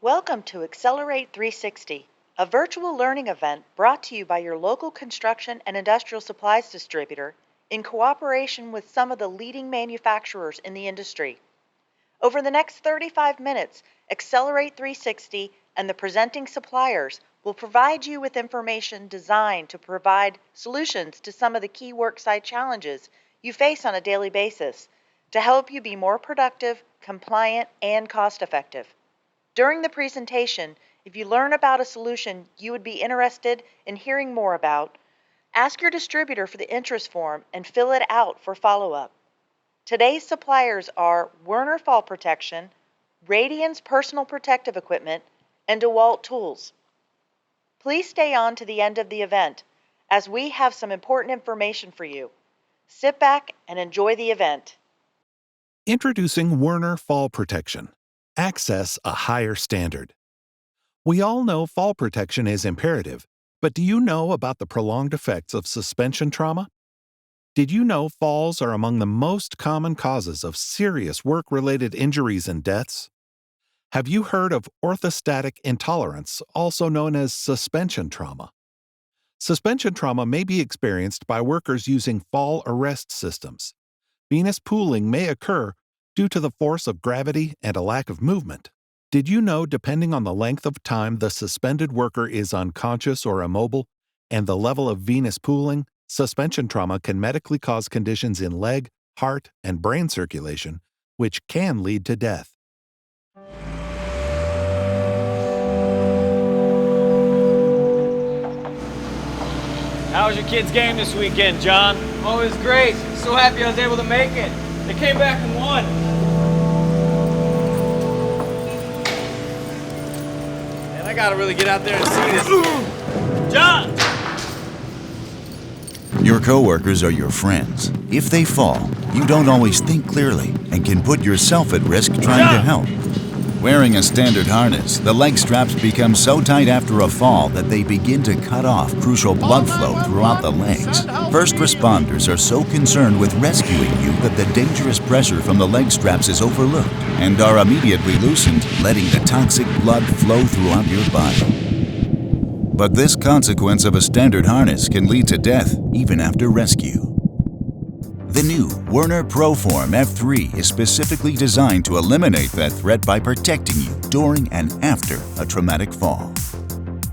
Welcome to Accelerate 360, a virtual learning event brought to you by your local construction and industrial supplies distributor in cooperation with some of the leading manufacturers in the industry. Over the next 35 minutes, Accelerate 360 and the presenting suppliers will provide you with information designed to provide solutions to some of the key worksite challenges you face on a daily basis to help you be more productive, compliant, and cost-effective. During the presentation, if you learn about a solution you would be interested in hearing more about, ask your distributor for the interest form and fill it out for follow-up. Today's suppliers are Werner Fall Protection, Radians Personal Protective Equipment, and DeWalt Tools. Please stay on to the end of the event, as we have some important information for you. Sit back and enjoy the event. Introducing Werner Fall Protection. Access a higher standard. We all know fall protection is imperative, but do you know about the prolonged effects of suspension trauma? Did you know falls are among the most common causes of serious work-related injuries and deaths? Have you heard of orthostatic intolerance, also known as suspension trauma? Suspension trauma may be experienced by workers using fall arrest systems. Venous pooling may occur due to the force of gravity and a lack of movement. Did you know, depending on the length of time the suspended worker is unconscious or immobile and the level of venous pooling, suspension trauma can medically cause conditions in leg, heart, and brain circulation, which can lead to death. How was your kids' game this weekend, John? Oh, it was great. So happy I was able to make it. They came back and won. Man, I gotta really get out there and see this. John! Your coworkers are your friends. If they fall, you don't always think clearly and can put yourself at risk trying to help. Wearing a standard harness, the leg straps become so tight after a fall that they begin to cut off crucial blood flow throughout the legs. First responders are so concerned with rescuing you that the dangerous pressure from the leg straps is overlooked and are immediately loosened, letting the toxic blood flow throughout your body. But this consequence of a standard harness can lead to death even after rescue. The new Werner ProForm F3 is specifically designed to eliminate that threat by protecting you during and after a traumatic fall.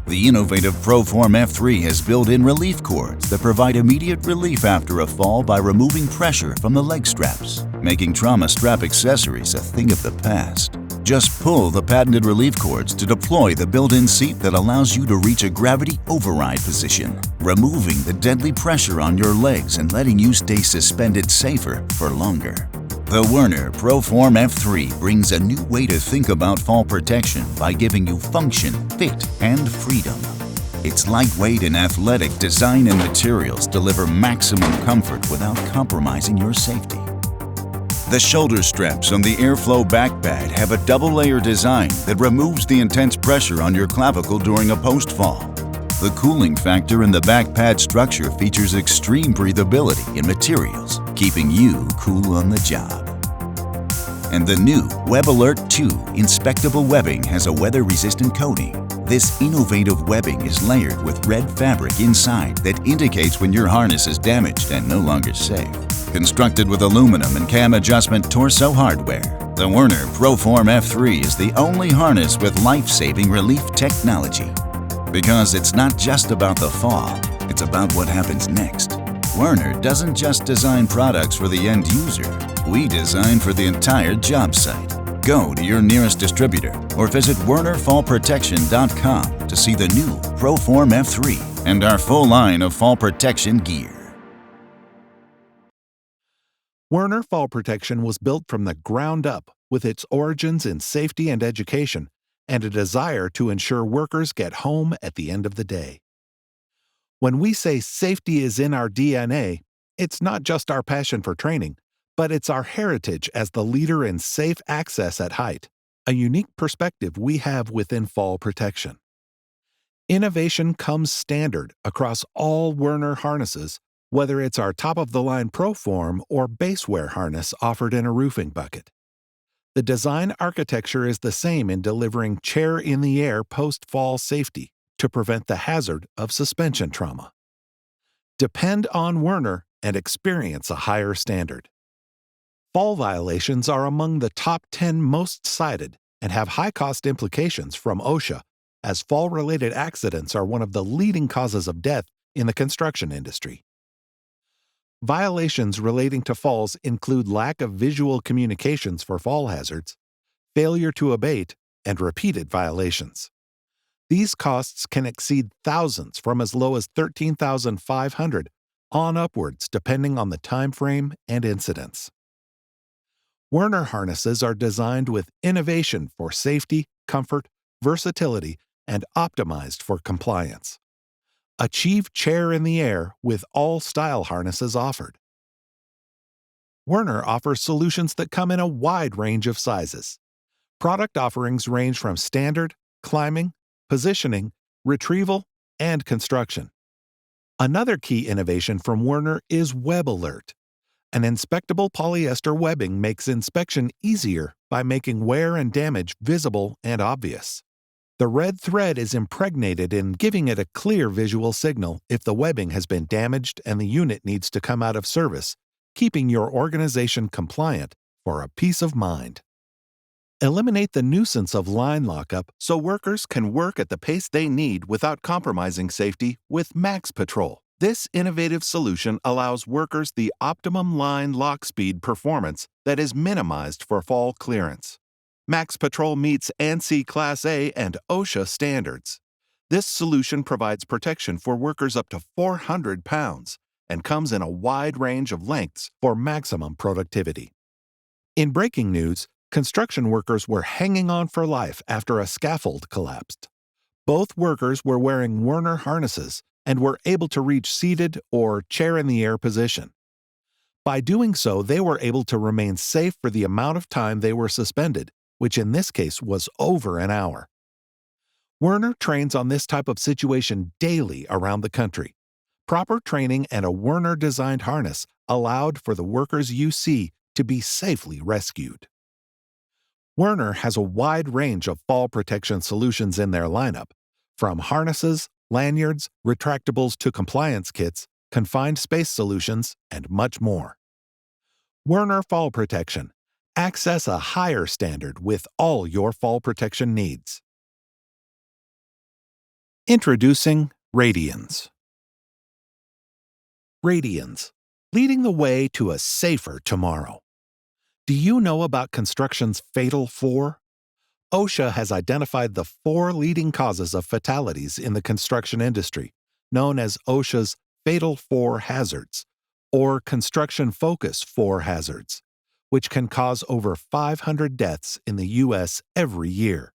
The innovative ProForm F3 has built-in relief cords that provide immediate relief after a fall by removing pressure from the leg straps, making trauma strap accessories a thing of the past. Just pull the patented relief cords to deploy the built-in seat that allows you to reach a gravity override position, removing the deadly pressure on your legs and letting you stay suspended safer for longer. The Werner ProForm F3 brings a new way to think about fall protection by giving you function, fit, and freedom. Its lightweight and athletic design and materials deliver maximum comfort without compromising your safety. The shoulder straps on the airflow back pad have a double-layer design that removes the intense pressure on your clavicle during a post-fall. The cooling factor in the back pad structure features extreme breathability in materials, keeping you cool on the job. And the new Web Alert 2 inspectable webbing has a weather-resistant coating. This innovative webbing is layered with red fabric inside that indicates when your harness is damaged and no longer safe. Constructed with aluminum and cam adjustment torso hardware, the Werner ProForm F3 is the only harness with life-saving relief technology. Because it's not just about the fall, it's about what happens next. Werner doesn't just design products for the end user, we design for the entire job site. Go to your nearest distributor or visit wernerfallprotection.com to see the new ProForm F3 and our full line of fall protection gear. Werner Fall Protection was built from the ground up with its origins in safety and education and a desire to ensure workers get home at the end of the day. When we say safety is in our DNA, it's not just our passion for training, but it's our heritage as the leader in safe access at height, a unique perspective we have within fall protection. Innovation comes standard across all Werner harnesses, whether it's our top-of-the-line ProForm or base wear harness offered in a roofing bucket. The design architecture is the same in delivering chair-in-the-air post-fall safety to prevent the hazard of suspension trauma. Depend on Werner and experience a higher standard. Fall violations are among the top 10 most cited and have high-cost implications from OSHA, as fall-related accidents are one of the leading causes of death in the construction industry. Violations relating to falls include lack of visual communications for fall hazards, failure to abate, and repeated violations. These costs can exceed thousands from as low as $13,500 on upwards depending on the time frame and incidence. Werner harnesses are designed with innovation for safety, comfort, versatility, and optimized for compliance. Achieve chair in the air with all style harnesses offered. Werner offers solutions that come in a wide range of sizes. Product offerings range from standard, climbing, positioning, retrieval, and construction. Another key innovation from Werner is Web Alert. An inspectable polyester webbing makes inspection easier by making wear and damage visible and obvious. The red thread is impregnated in giving it a clear visual signal if the webbing has been damaged and the unit needs to come out of service, keeping your organization compliant for a peace of mind. Eliminate the nuisance of line lockup so workers can work at the pace they need without compromising safety with Max Patrol. This innovative solution allows workers the optimum line lock speed performance that is minimized for fall clearance. Max Patrol meets ANSI Class A and OSHA standards. This solution provides protection for workers up to 400 pounds and comes in a wide range of lengths for maximum productivity. In breaking news, construction workers were hanging on for life after a scaffold collapsed. Both workers were wearing Werner harnesses and were able to reach seated or chair-in-the-air position. By doing so, they were able to remain safe for the amount of time they were suspended, which in this case was over an hour. Werner trains on this type of situation daily around the country. Proper training and a Werner-designed harness allowed for the workers you see to be safely rescued. Werner has a wide range of fall protection solutions in their lineup, from harnesses, lanyards, retractables to compliance kits, confined space solutions, and much more. Werner Fall Protection. Access a higher standard with all your fall protection needs. Introducing Radians. Radians, leading the way to a safer tomorrow. Do you know about construction's Fatal 4? OSHA has identified the 4 leading causes of fatalities in the construction industry, known as OSHA's Fatal 4 hazards, or Construction Focus 4 hazards, which can cause over 500 deaths in the U.S. every year.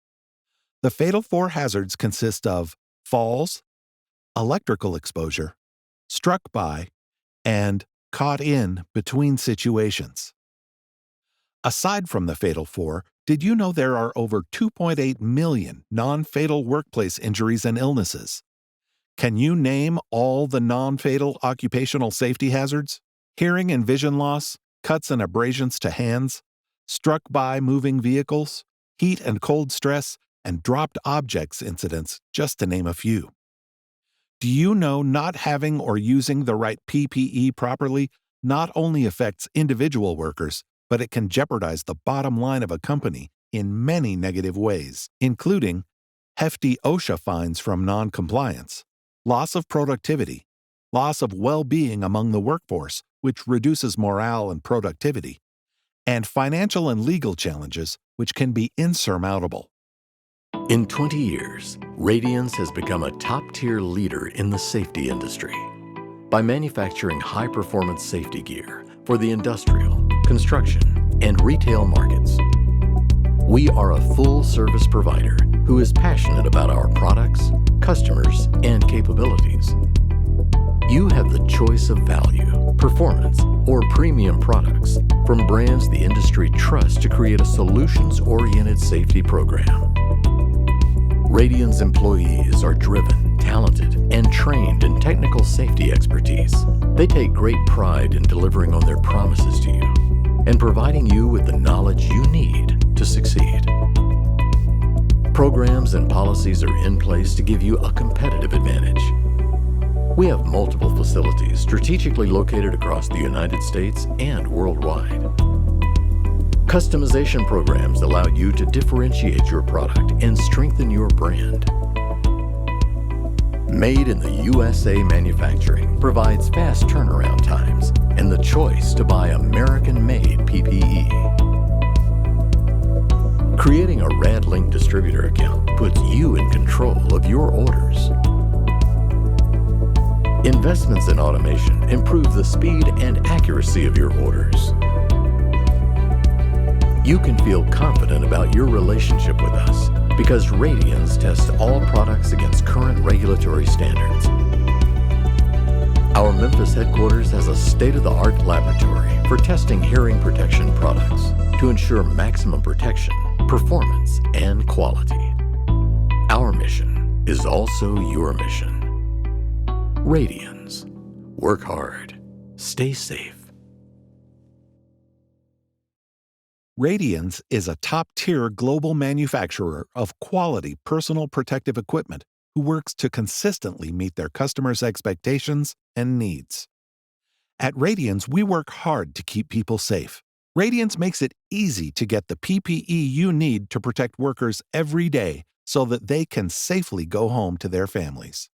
The Fatal 4 hazards consist of falls, electrical exposure, struck by, and caught in between situations. Aside from the Fatal 4, did you know there are over 2.8 million non-fatal workplace injuries and illnesses? Can you name all the non-fatal occupational safety hazards? Hearing and vision loss, cuts and abrasions to hands, struck by moving vehicles, heat and cold stress, and dropped objects incidents, just to name a few. Do you know not having or using the right PPE properly not only affects individual workers, but it can jeopardize the bottom line of a company in many negative ways, including hefty OSHA fines from non-compliance, loss of productivity, loss of well-being among the workforce, which reduces morale and productivity, and financial and legal challenges, which can be insurmountable. In 20 years, Radians has become a top-tier leader in the safety industry by manufacturing high-performance safety gear for the industrial, construction, and retail markets. We are a full-service provider who is passionate about our products, customers, and capabilities. You have the choice of value, performance, or premium products from brands the industry trusts to create a solutions-oriented safety program. Radians employees are driven, talented, and trained in technical safety expertise. They take great pride in delivering on their promises to you and providing you with the knowledge you need to succeed. Programs and policies are in place to give you a competitive advantage. We have multiple facilities strategically located across the United States and worldwide. Customization programs allow you to differentiate your product and strengthen your brand. Made in the USA manufacturing provides fast turnaround times and the choice to buy American-made PPE. Creating a RadLink distributor account puts you in control of your orders. Investments in automation improve the speed and accuracy of your orders. You can feel confident about your relationship with us because Radians tests all products against current regulatory standards. Our Memphis headquarters has a state-of-the-art laboratory for testing hearing protection products to ensure maximum protection, performance, and quality. Our mission is also your mission. Radians. Work hard. Stay safe. Radians is a top-tier global manufacturer of quality personal protective equipment who works to consistently meet their customers' expectations and needs. At Radians, we work hard to keep people safe. Radians makes it easy to get the PPE you need to protect workers every day so that they can safely go home to their families.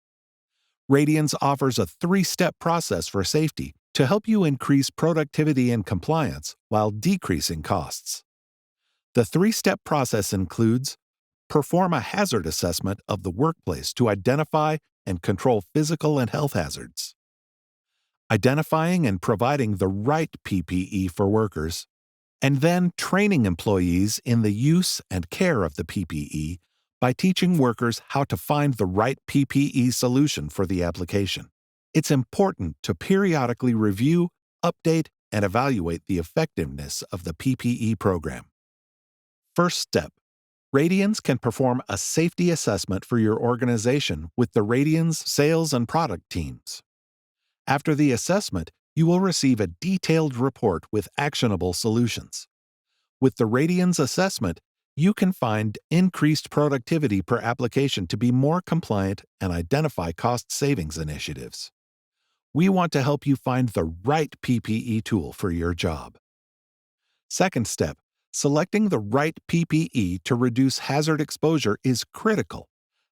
Radians offers a 3-step process for safety to help you increase productivity and compliance while decreasing costs. The 3-step process includes: perform a hazard assessment of the workplace to identify and control physical and health hazards, identifying and providing the right PPE for workers, and then training employees in the use and care of the PPE by teaching workers how to find the right PPE solution for the application. It's important to periodically review, update, and evaluate the effectiveness of the PPE program. First step: Radians can perform a safety assessment for your organization with the Radians sales and product teams. After the assessment, you will receive a detailed report with actionable solutions. With the Radians assessment, you can find increased productivity per application to be more compliant and identify cost savings initiatives. We want to help you find the right PPE tool for your job. Second step: selecting the right PPE to reduce hazard exposure is critical,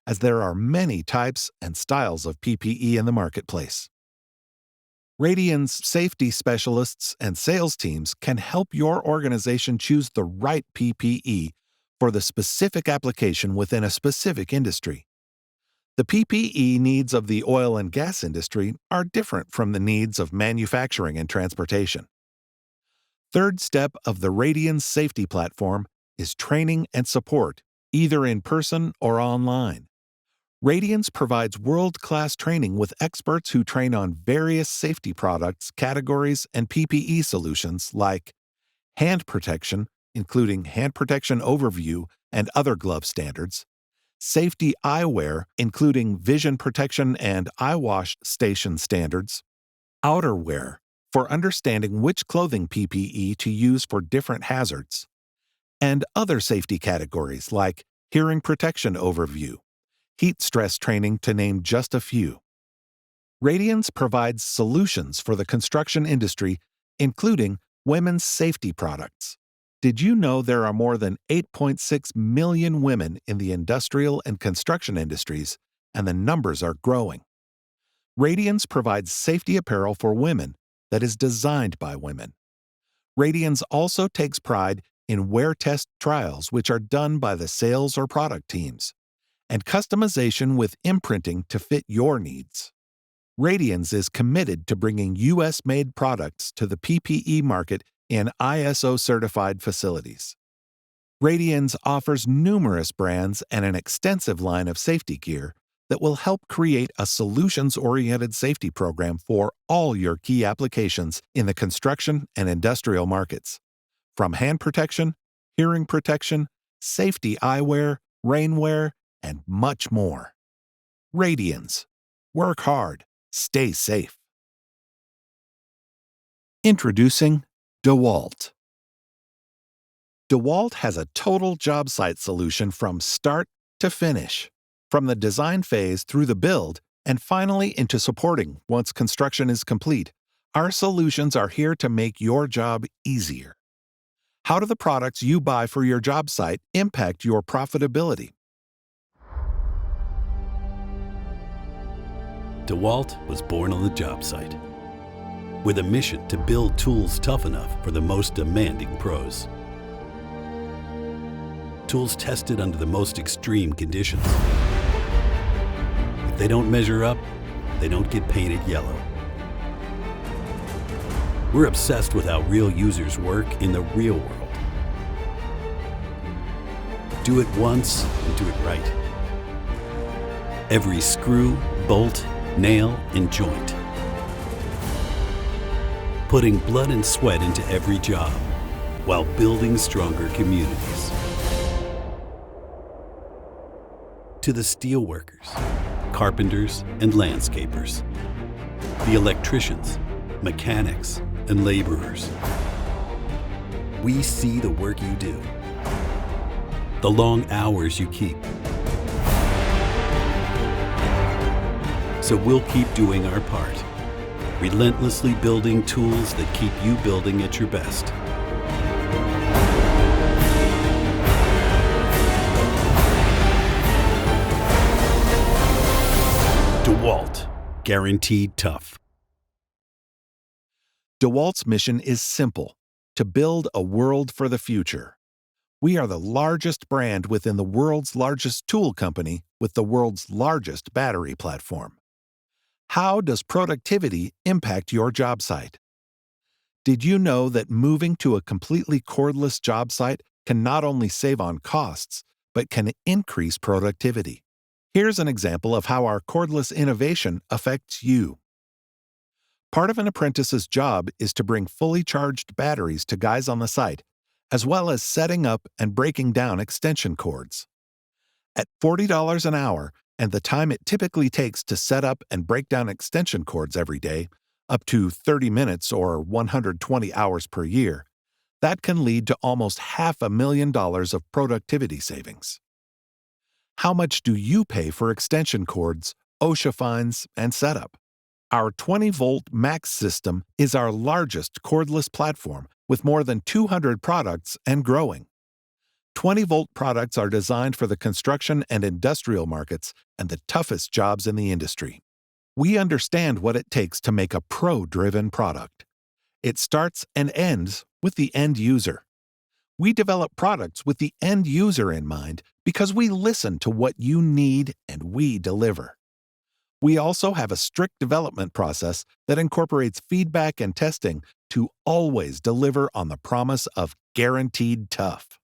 as there are many types and styles of PPE in the marketplace. Radians safety specialists and sales teams can help your organization choose the right PPE for the specific application within a specific industry. The PPE needs of the oil and gas industry are different from the needs of manufacturing and transportation. Third step of the Radians safety platform is training and support, either in person or online. Radians provides world-class training with experts who train on various safety products, categories, and PPE solutions like hand protection, including hand protection overview and other glove standards, safety eyewear, including vision protection and eye wash station standards, outerwear, for understanding which clothing PPE to use for different hazards, and other safety categories like hearing protection overview, heat stress training, to name just a few. Radians provides solutions for the construction industry, including women's safety products. Did you know there are more than 8.6 million women in the industrial and construction industries, and the numbers are growing? Radians provides safety apparel for women that is designed by women. Radians also takes pride in wear test trials, which are done by the sales or product teams, and customization with imprinting to fit your needs. Radians is committed to bringing U.S.-made products to the PPE market in ISO-certified facilities. Radians offers numerous brands and an extensive line of safety gear that will help create a solutions-oriented safety program for all your key applications in the construction and industrial markets, from hand protection, hearing protection, safety eyewear, rainwear, and much more. Radians. Work hard. Stay safe. Introducing DeWalt. DeWalt has a total job site solution from start to finish, from the design phase through the build, and finally into supporting once construction is complete. Our solutions are here to make your job easier. How do the products you buy for your job site impact your profitability? DeWalt was born on the job site with a mission to build tools tough enough for the most demanding pros. Tools tested under the most extreme conditions. If they don't measure up, they don't get painted yellow. We're obsessed with how real users work in the real world. Do it once and do it right. Every screw, bolt, nail, and joint. Putting blood and sweat into every job while building stronger communities. To the steelworkers, carpenters, and landscapers, the electricians, mechanics, and laborers. We see the work you do, the long hours you keep. So we'll keep doing our part, relentlessly building tools that keep you building at your best. DeWalt, guaranteed tough. DeWalt's mission is simple: to build a world for the future. We are the largest brand within the world's largest tool company with the world's largest battery platform. How does productivity impact your job site? Did you know that moving to a completely cordless job site can not only save on costs, but can increase productivity? Here's an example of how our cordless innovation affects you. Part of an apprentice's job is to bring fully charged batteries to guys on the site, as well as setting up and breaking down extension cords. At $40 an hour, and the time it typically takes to set up and break down extension cords every day, up to 30 minutes or 120 hours per year, that can lead to almost $500,000 of productivity savings. How much do you pay for extension cords, OSHA fines, and setup? Our 20-volt Max system is our largest cordless platform with more than 200 products and growing. 20-volt products are designed for the construction and industrial markets and the toughest jobs in the industry. We understand what it takes to make a pro-driven product. It starts and ends with the end user. We develop products with the end user in mind because we listen to what you need and we deliver. We also have a strict development process that incorporates feedback and testing to always deliver on the promise of guaranteed tough.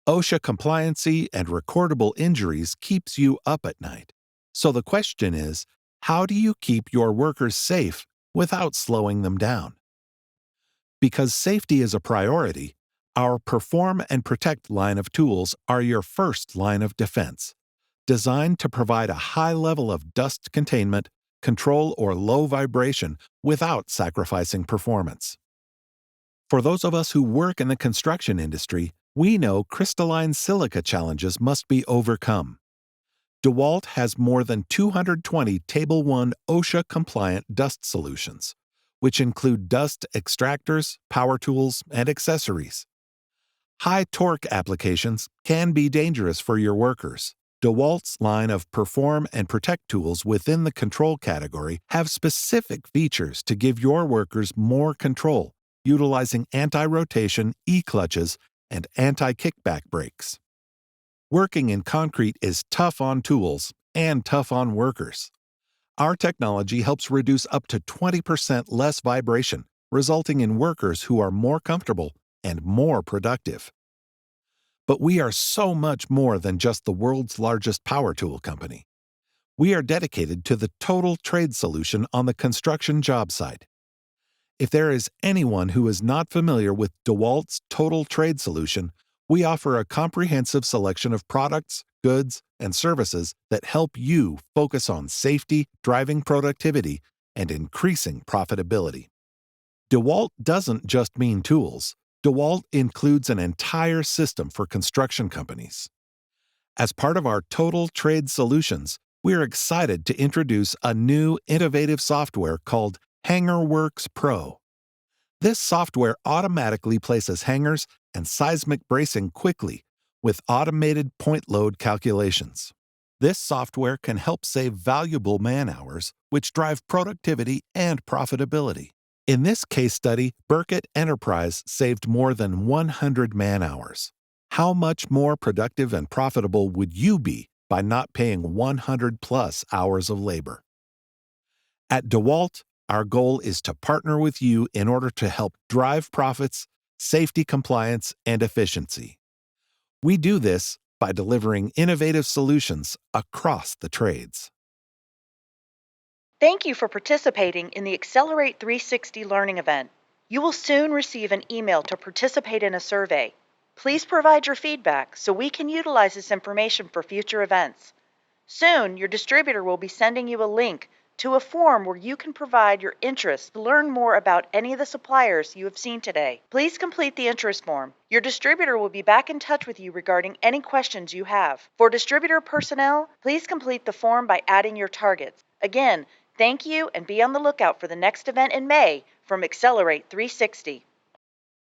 OSHA compliancy and recordable injuries keeps you up at night. So the question is, how do you keep your workers safe without slowing them down? Because safety is a priority, our Perform and Protect line of tools are your first line of defense, designed to provide a high level of dust containment, control, or low vibration without sacrificing performance. For those of us who work in the construction industry, we know crystalline silica challenges must be overcome. DeWalt has more than 220 Table 1 OSHA-compliant dust solutions, which include dust extractors, power tools, and accessories. High-torque applications can be dangerous for your workers. DeWalt's line of Perform and Protect tools within the control category have specific features to give your workers more control, utilizing anti-rotation E-clutches and anti-kickback brakes. Working in concrete is tough on tools and tough on workers. Our technology helps reduce up to 20% less vibration, resulting in workers who are more comfortable and more productive. But we are so much more than just the world's largest power tool company. We are dedicated to the total trade solution on the construction job site. If there is anyone who is not familiar with DeWalt's total trade solution, we offer a comprehensive selection of products, goods, and services that help you focus on safety, driving productivity, and increasing profitability. DeWalt doesn't just mean tools. DeWalt includes an entire system for construction companies. As part of our Total Trade Solutions, we are excited to introduce a new innovative software called HangerWorks Pro. This software automatically places hangers and seismic bracing quickly with automated point load calculations. This software can help save valuable man-hours, which drive productivity and profitability. In this case study, Burkett Enterprise saved more than 100 man-hours. How much more productive and profitable would you be by not paying 100+ hours of labor? At DeWalt, our goal is to partner with you in order to help drive profits, safety compliance, and efficiency. We do this by delivering innovative solutions across the trades. Thank you for participating in the Accelerate 360 learning event. You will soon receive an email to participate in a survey. Please provide your feedback so we can utilize this information for future events. Soon, your distributor will be sending you a link to a form where you can provide your interest to learn more about any of the suppliers you have seen today. Please complete the interest form. Your distributor will be back in touch with you regarding any questions you have. For distributor personnel, please complete the form by adding your targets. Again, thank you and be on the lookout for the next event in May from Accelerate 360.